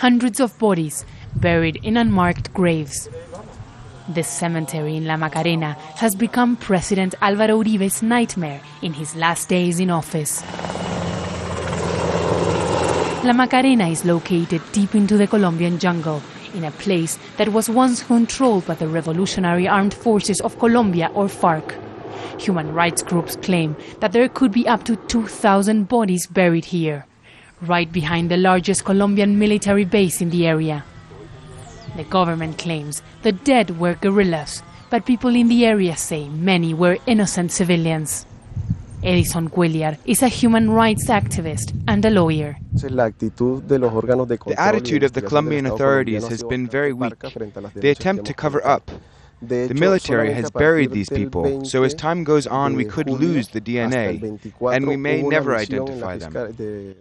hundreds of bodies buried in unmarked graves. This cemetery in La Macarena has become President Alvaro Uribe's nightmare in his last days in office. La Macarena is located deep into the Colombian jungle, in a place that was once controlled by the Revolutionary Armed Forces of Colombia, or FARC. Human rights groups claim that there could be up to 2,000 bodies buried here, right behind the largest Colombian military base in the area. The government claims the dead were guerrillas, but people in the area say many were innocent civilians. Edison Cuellar is a human rights activist and a lawyer. The attitude of the Colombian authorities has been very weak. They attempt to cover up. The military has buried these people, so as time goes on we could lose the DNA, and we may never identify them.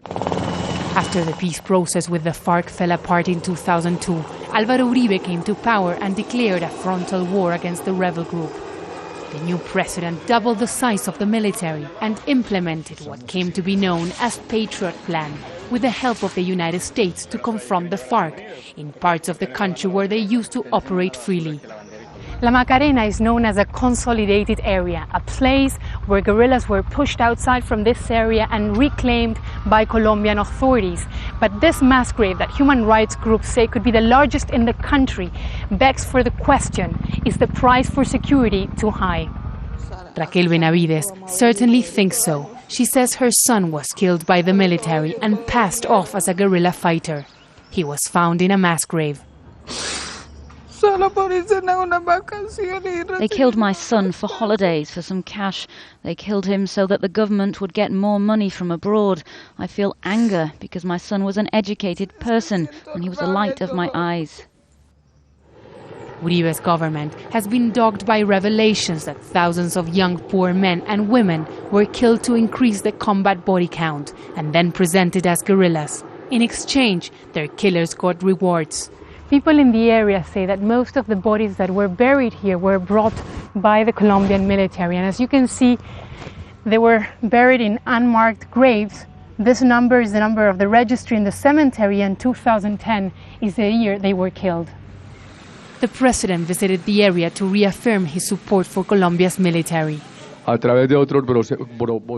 After the peace process with the FARC fell apart in 2002, Alvaro Uribe came to power and declared a frontal war against the rebel group. The new president doubled the size of the military and implemented what came to be known as Patriot Plan, with the help of the United States to confront the FARC in parts of the country where they used to operate freely. La Macarena is known as a consolidated area, a place where guerrillas were pushed outside from this area and reclaimed by Colombian authorities. But this mass grave that human rights groups say could be the largest in the country begs for the question, is the price for security too high? Raquel Benavidez certainly thinks so. She says her son was killed by the military and passed off as a guerrilla fighter. He was found in a mass grave. They killed my son for holidays, for some cash. They killed him so that the government would get more money from abroad. I feel anger because my son was an educated person and he was the light of my eyes. Uribe's government has been dogged by revelations that thousands of young poor men and women were killed to increase the combat body count and then presented as guerrillas. In exchange, their killers got rewards. People in the area say that most of the bodies that were buried here were brought by the Colombian military. And as you can see, they were buried in unmarked graves. This number is the number of the registry in the cemetery, and 2010 is the year they were killed. The president visited the area to reaffirm his support for Colombia's military.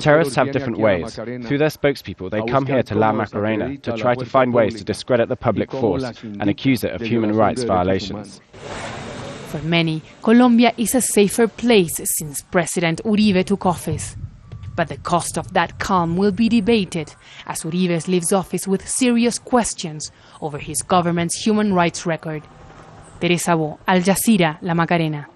Terrorists have different ways. Through their spokespeople, they come here to La Macarena to try to find ways to discredit the public force and accuse it of human rights violations. For many, Colombia is a safer place since President Uribe took office. But the cost of that calm will be debated as Uribe leaves office with serious questions over his government's human rights record. Teresa Bo, Al Jazeera, La Macarena.